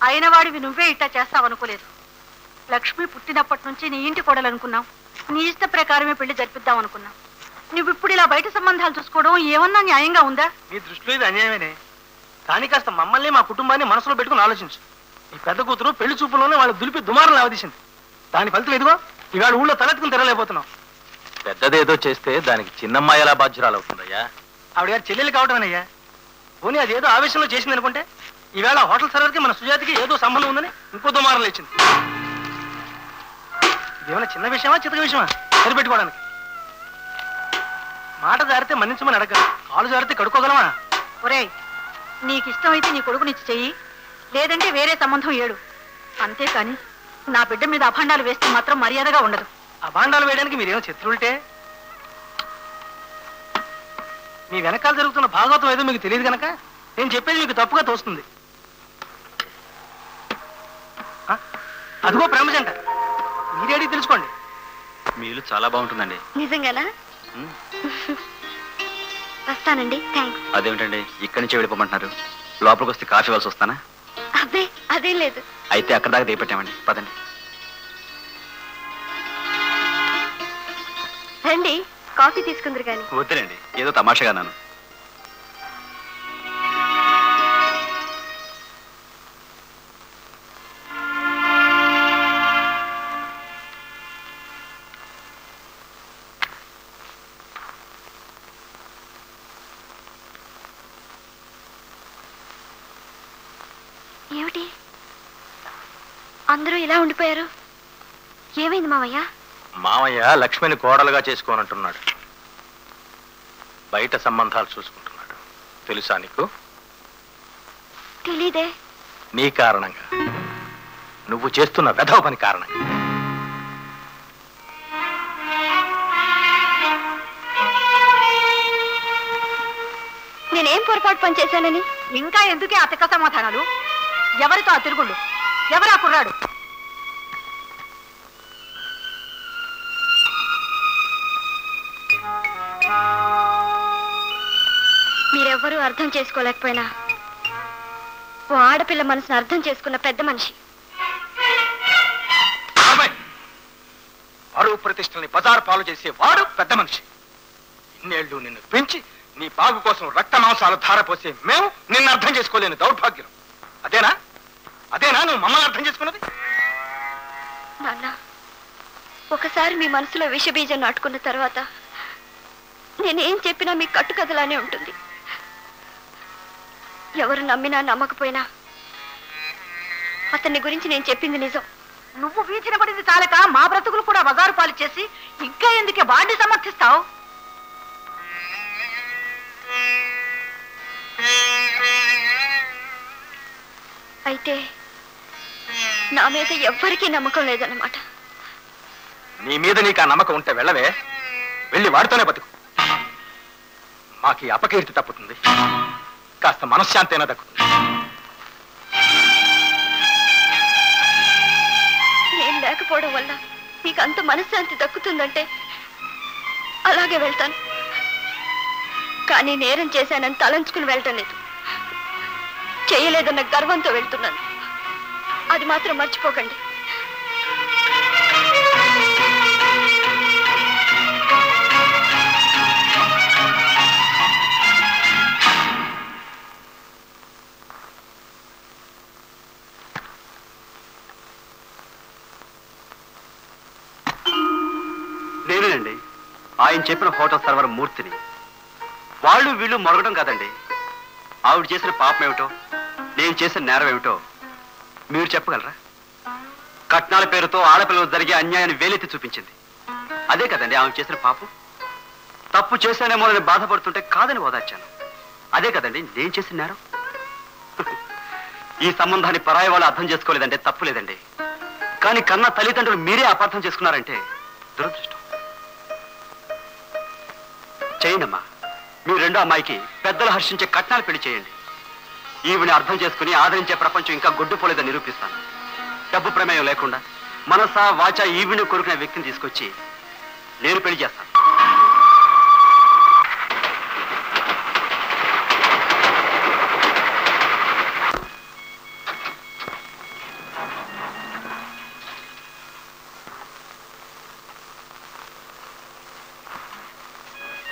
అయిన వాడివి నువ్వే ఇట్టా చేస్తావనుకోలేదు. లక్ష్మి పుట్టినప్పటి నుంచి నీ ఇంటి కోడలనుకున్నావు. నీ ఇష్ట ప్రకారమే పెళ్లి జరిపిద్దాం అనుకున్నావు. నువ్విప్పుడు ఇలా బయట సంబంధాలు చూసుకోవడం ఏమన్నా న్యాయంగా ఉందా? నీ దృష్టిలో ఇది అన్యాయమేనే. కానీ కాస్త మమ్మల్ని మా కుటుంబాన్ని మనసులో పెట్టుకుని ఆలోచించు. నీ పెద్ద కూతురు పెళ్లి చూపులోనే వాళ్ళు దులిపి దుమారం లావదీసింది. దాని ఫలితం ఎదుగో ఇవాళ ఊళ్ళో తలెత్తుకుని తిరగలేకపోతున్నావు. పెద్దదేదో చేస్తే దానికి చిన్నమ్మాయి ఎలా బాధ్యురాలు అవుతుందయ్యా? ఆవిడ గారు చెల్లెలు కావటమేనయ్యా. పోనీ అదేదో ఆవేశంలో చేసింది అనుకుంటే ఈవేళ హోటల్ సర్వర్కి మన సుజాతికి ఏదో సంబంధం ఉందని ఇంకో దుమారం లేచింది. ఇదేమైనా చిన్న విషయమా చితక విషయమా సరిపెట్టుకోవడానికి? మాట జారితే మన్నించమని అడగ, కాలు జారితే కడుక్కోగలమా? ఒరేయ్, నీకు ఇష్టమైతే నీ కొడుకునిచ్చి చెయ్యి, లేదంటే వేరే సంబంధం ఏడు. అంతేకాని నా బిడ్డ మీద అభాండాలు వేస్తే మాత్రం మర్యాదగా ఉండదు. అభాండాలు వేయడానికి మీరేమో శత్రువుంటే మీ వెనకాల జరుగుతున్న భాగవతం ఏదో మీకు తెలియదు కనుక నేను చెప్పేది మీకు తప్పుగా తోస్తుంది. అదిగో ప్రేమజంట, మీరేడికి తెలుసుకోండి. మీ ఇల్లు చాలా బాగుంటుందండి. నిజంగానా? వస్తానండి. థ్యాంక్స్. అదేమిటండి ఇక్కడి నుంచి వెళ్ళిపోమంటున్నారు? లోపలికి వస్తే కాఫీ ఇవ్వాల్సి వస్తానా? అబ్బే అదేం లేదు. అయితే అక్కడ దాకా దిగపెట్టామండి, పదండి. రండి, కాఫీ తీసుకుందరు కానీ. వద్దులేండి, ఏదో తమాషగా నాను. ఏమిటి అందరూ ఇలా ఉండిపోయారు? ఏమైంది మావయ్య? మామయ్య లక్ష్మిని కోడలుగా చేసుకోనంటున్నాడు. బయట సంబంధాలు చూసుకుంటున్నాడు. తెలుసా నీకు? తెలీదే. నీ కారణంగా, నువ్వు చేస్తున్న వెధవ పని కారణంగా. నేనేం పొరపాటు పని చేశానని? ఇంకా ఎందుకే అతక సమాధానాలు? ఎవరితో ఆ తిరుగుళ్ళు? ఎవరా కుర్రాడు? మీరెవ్వరూ అర్థం చేసుకోలేకపోయినా ఓ ఆడపిల్ల మనసును అర్థం చేసుకున్న పెద్ద మనిషి. పరువు ప్రతిష్టల్ని బజారు పాలు చేసే వాడు పెద్ద మనిషి. ఇన్నేళ్లు నిన్ను పెంచి నీ బాగు కోసం రక్త మాంసాలు ధారపోసే మేము నిన్ను అర్థం చేసుకోలేని దౌర్భాగ్యం. అదేనా అదేనా నువ్వు మమ్మల్ని అర్థం చేసుకున్నది? నాన్న, ఒకసారి మీ మనసులో విషబీజం నాటుకున్న తర్వాత నేనేం చెప్పినా మీ కట్టుకథలానే ఉంటుంది. ఎవరు నమ్మినా నమ్మకపోయినా అతన్ని గురించి నేను చెప్పింది నిజం. నువ్వు వీచిన పడింది చాలక మా బ్రతుకులు కూడా బజారు పాలు చేసి ఇంకా ఎందుకే వాడిని సమర్థిస్తావు? అయితే నా మీద ఎవ్వరికీ నమ్మకం లేదన్నమాట. నీ మీద నీకు ఆ నమ్మకం ఉంటే వెళ్ళవే, వెళ్ళి వాడితోనే బతుకు. మాకు అపకీర్తి తప్పుతుంది, కాస్త మనశ్శాంతి అయినా దక్కుతుంది. నేను లేకపోవడం వల్ల మీకు అంత మనశ్శాంతి దక్కుతుందంటే అలాగే వెళ్తాను. కానీ నేరం చేశానని తలంచుకుని వెళ్ళటం లేదు. చేయలేదన్న గర్వంతో వెళ్తున్నాను. అది మాత్రం మర్చిపోకండి. నేనేనండి ఆయన చెప్పిన హోటల్ సర్వర్ మూర్తిని. వాళ్ళు వీళ్ళు మొరగడం కాదండి. ఆవిడ చేసిన పాపం ఏమిటో, నేను చేసిన నేరం ఏమిటో మీరు చెప్పగలరా? కట్నాల పేరుతో ఆడపిల్లలు జరిగే అన్యాయాన్ని వేలెత్తి చూపించింది. అదే కదండి ఆమె చేసిన పాపం. తప్పు చేశానేమో అని బాధపడుతుంటే కాదని ఓదార్చాను. అదే కదండి నేను చేసిన నేరం. ఈ సంబంధాన్ని పరాయి వాళ్ళు అర్థం చేసుకోలేదంటే తప్పు లేదండి. కానీ కన్నా తల్లిదండ్రులు మీరే అపార్థం చేసుకున్నారంటే దురదృష్టం. చేయండమ్మా, మీ రెండో అమ్మాయికి పెద్దలు హర్షించే కట్నాలు పెళ్లి చేయండి. ఈవిని అర్థం చేసుకుని ఆదరించే ప్రపంచం ఇంకా గొడ్డుపోలేదని నిరూపిస్తాను. డబ్బు ప్రమేయం లేకుండా మనసా వాచా ఈవిని కొరుకునే వ్యక్తిని తీసుకొచ్చి నేను పెళ్లి చేస్తాను.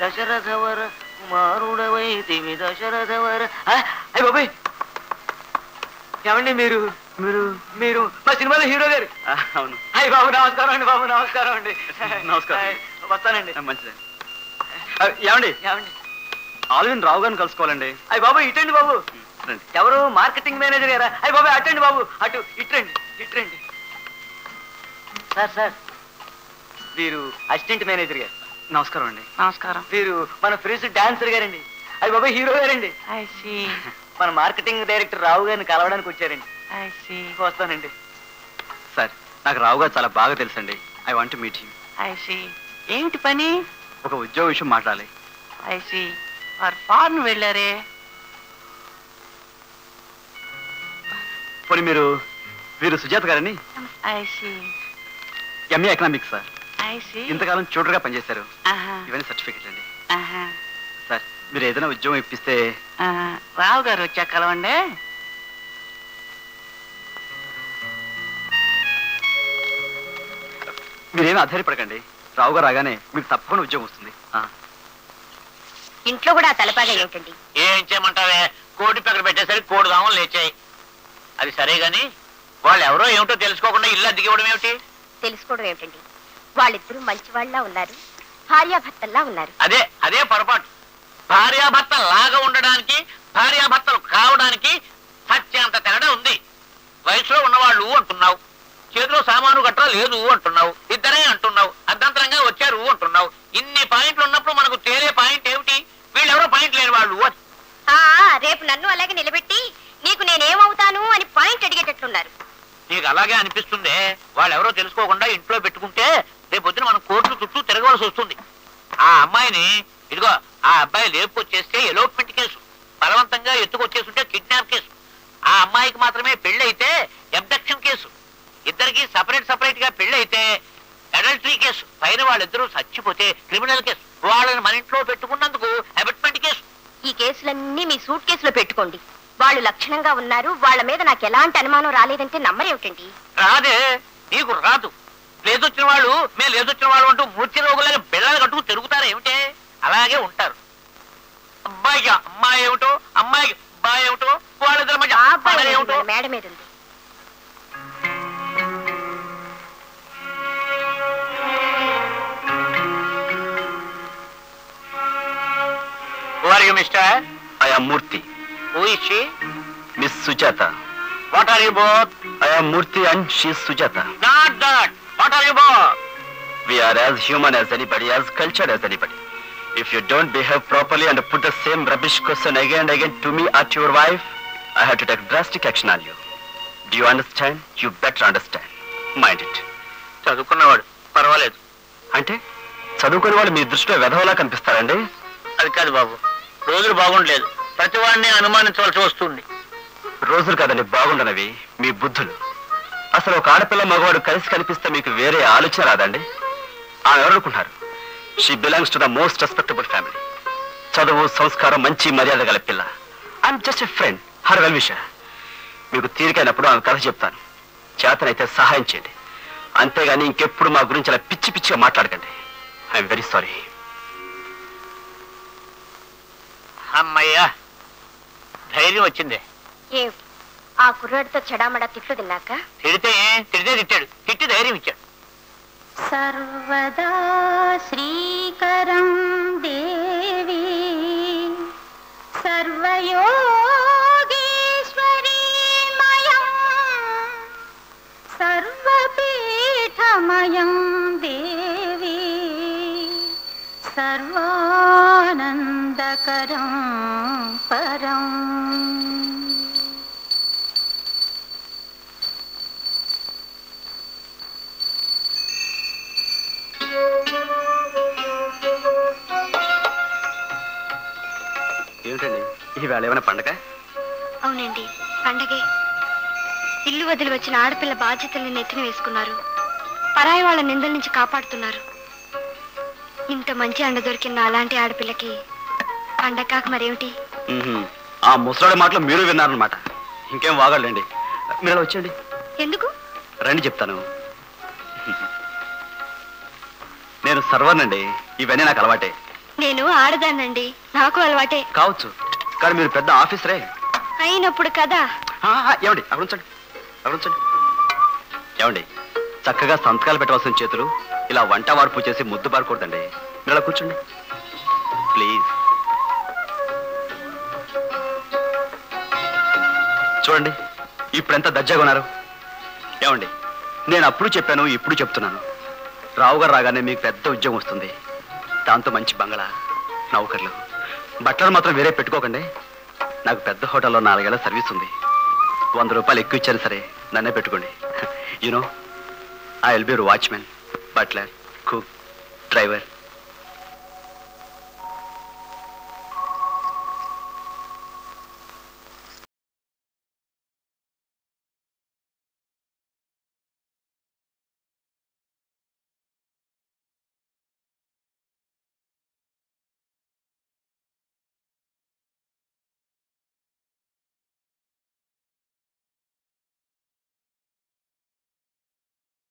దశరథవర కుమారుడవైతివి దశరథవర. అయ్య బాబాయ్, ఏమండి మీరు మీరు మీరు మా సినిమాలో హీరో గారు? అవును. అయ్య బాబు నమస్కారం అండి. బాబు నమస్కారం అండి. నమస్కారం. వస్తానండి. మంచిది. ఏమండి ఏమండి? ఆల్విన్ రావు గారిని కలుసుకోవాలండి. అయ్య బాబు ఇటండి బాబు. రండి. ఎవరు? మార్కెటింగ్ మేనేజర్ గారా? అయ్య బాబు అటండి బాబు, అటు ఇట్రండి ఇట్రండి. సార్ సార్, వీరు అసిస్టెంట్ మేనేజర్ గారు. నమస్కారం అండి. నమస్కారం. వీరు మన ఫ్రెండ్స్ డాన్సర్ గారండి. అయ్య బాబు హీరో గారండి. మన మార్కెటింగ్ డైరెక్టర్ రావు గారిని కలవడానికి వచ్చారండి. వస్తానండి. సార్, నాకు రావు గారు చాలా బాగా తెలుసండి. I want to meet you. ఏమిటి పని? ఒక ఉద్యోగ విషయం మాట్లాడాలి. వారు ఫారెన్ వెళ్ళారే. పోనీ వీరు సుజాత గారని ఎంఏ ఎకనామిక్స్ సార్. ఇంతకాలం ట్యూటర్గా పనిచేశారు. ఇవన్నీ సర్టిఫికెట్ అండి. సార్, మీరు ఏదైనా ఉద్యోగం ఇప్పిస్తే. రావు గారు వచ్చా కలవండి. మీరేమీ ఆధారపడకండి. రావు గారు రాగానే మీకు తప్పకుండా ఉద్యోగం వస్తుంది. ఇంట్లో కూడా తలపాగా ఏమిటండి? ఏం చేయమంటావే, కోడి పక్కన పెట్టేసరికి కోడి దామం లేచాయి. అది సరే గాని వాళ్ళు ఎవరో ఏమిటో తెలుసుకోకుండా ఇల్లు అద్దెకివ్వడం ఏమిటి? తెలుసుకోవడం ఏమిటండి? వాళ్ళిద్దరూ మంచి వాళ్ళ ఉన్నారు, భార్యాభర్తల్లా ఉన్నారు. అదే అదే పొరపాటు. భార్యాభర్త లాగా ఉండడానికి భార్యాభర్తలు కావడానికి సత్యంత తేడా ఉంది. వయసులో ఉన్నవాళ్ళు అంటున్నావు, చేతిలో సామాను గట్రా లేదు అంటున్నావు, ఇద్దరే అంటున్నావు, అర్ధంతరంగా వచ్చారు అంటున్నావు. ఇన్ని పాయింట్లు ఉన్నప్పుడు మనకు తేలే పాయింట్ ఏమిటి? వీళ్ళెవరో పాయింట్ లేని వాళ్ళు అని. రేపు నన్ను అలాగే నిలబెట్టి నీకు నేనేమవుతాను అని పాయింట్ అడిగేటట్లున్నారు. నీకు అలాగే అనిపిస్తుందే. వాళ్ళెవరో తెలుసుకోకుండా ఇంట్లో పెట్టుకుంటే రేపొద్దున మనం కోర్టు చుట్టూ తిరగవలసి వస్తుంది. ఆ అమ్మాయిని ఇదిగో ఆ అబ్బాయి లేపుకొచ్చేస్తే ఎలోప్మెంట్ కేసు, బలవంతంగా ఎత్తుకొచ్చేస్తుంటే కిడ్నాప్ కేసు. ఆ అమ్మాయికి మాత్రమే పెళ్లి అయితే అబ్డక్షన్ కేసు, ఇద్దరికి సపరేట్ గా పెళ్లి అయితే అడల్టరీ కేసు, పైన వాళ్ళిద్దరూ చచ్చిపోతే క్రిమినల్ కేసు, వాళ్ళని మన ఇంట్లో పెట్టుకున్నందుకు అబెట్మెంట్ కేసు. ఈ కేసులన్నీ మీ సూట్ కేసులో పెట్టుకోండి. వాళ్ళు లక్షణంగా ఉన్నారు, వాళ్ళ మీద నాకు ఎలాంటి అనుమానం రాలేదంటే నమ్మరేమిటండి? రాదే, నీకు రాదు. లేదొచ్చిన వాళ్ళు మేము లేదొచ్చిన వాళ్ళు అంటూ మూర్తి రోగులాగా బిళ్ళలు కట్టుకు తిరుగుతారు ఏమిటే? అలాగే ఉంటారు. అబ్బాయికి అమ్మాయి ఏమిటో, అమ్మాయికి అబ్బాయి ఏమిటో, వాళ్ళిద్దరి మధ్య ఏమిటో. మేడ మీద ఉంది. Who are you, mister? I am Murthy. Who is she? Miss Sujata. What are you both? I am Murthy and she is Sujata. Not that. What are you both? We are as human as anybody, as cultured as anybody. If you don't behave properly and put the same rubbish question again and again to me or to your wife, I have to take drastic action on you. Do you understand? You better understand. Mind it. చదువుకున్నవాడు పర్వాలేదు. అంటే చదువుకునే వాళ్ళు మీ దృష్టిలో వెధవలా కనిపిస్తారండి? అది కాదు బాబు, రోజులు బాగుండలేదు. ప్రతి వాడిని అనుమానించవలసి వస్తుంది. రోజులు కాదండి బాగుండనవి, మీ బుద్ధులు. అసలు ఒక ఆడపిల్ల మగవాడు కలిసి కనిపిస్తే మీకు వేరే ఆలోచన రాదండి? ఆమె ఎవరనుకుంటున్నారు? She belongs to the most respectable family. చదువు, సంస్కారం, మంచి మర్యాద గల పిల్ల. I'm just a friend, her well wisher. మీకు తీరికైనప్పుడు ఆమె కథ చెప్తాను. చేతనైతే సహాయం చేయండి. అంతేగాని ఇంకెప్పుడు మా గురించి అలా పిచ్చి పిచ్చిగా మాట్లాడకండి. I'm very sorry. అమ్మయ్యా, ధైర్యం వచ్చిందే. ఆ కుర్రాడితో చెడామడా తిట్లు తిన్నాక? తిడితే తిట్టాడు, తిట్టి ధైర్యం ఇచ్చాడు. సర్వదా శ్రీకరం దేవి సర్వయోగేశ్వరీమయం సర్వపీఠమయం దేవి సర్వానందకరం పరం. ఏమిటండి ఈవేళ ఏమైనా పండగ? అవునండి, పండగే. ఇల్లు వదిలి వచ్చిన ఆడపిల్ల బాధ్యతల్ని నెత్తిన వేసుకున్నారు. పరాయి వాళ్ళ నిందల నుంచి కాపాడుతున్నారు. ఇంత మంచి అండ దొరికిన అలాంటి ఆడపిల్లకి పండగ కాక మరేమిటి? ఆ ముసలాడి మాటలు మీరు విన్నారనమాట. ఇంకేం వాగలండి. మీరు అలా వచ్చండి. ఎందుకు? రండి చెప్తాను. నేను సర్వర్నండి. ఇవన్నీ నాకు అలవాటే. నేను ఆడదానండి, నాకు అలవాటే. కావచ్చు, కానీ మీరు పెద్ద ఆఫీసరే అయినప్పుడు కదా. ఏమండి అక్కడ ఉంచండి, అక్కడ ఉంచండి. ఏమండి, చక్కగా సంతకాలు పెట్టవలసిన చేతులు ఇలా వంట వార్పు చేసి ముద్దు పారకూడదండి. మీరు అలా కూర్చోండి ప్లీజ్. చూడండి ఇప్పుడు ఎంత దర్జాగా ఉన్నారు. ఏమండి, నేను అప్పుడు చెప్పాను, ఇప్పుడు చెప్తున్నాను. రావు గారు రాగానే మీకు పెద్ద ఉద్యోగం వస్తుంది. దాంతో మంచి బంగళా, నౌకర్లు, బట్టలు మాత్రం వేరే పెట్టుకోకండి. నాకు పెద్ద హోటల్లో 4 ఏళ్ల సర్వీస్ ఉంది. 100 రూపాయలు ఎక్కువ ఇచ్చారు సరే, నన్నే పెట్టుకోండి. You know I will be your watchman, butler, cook, driver.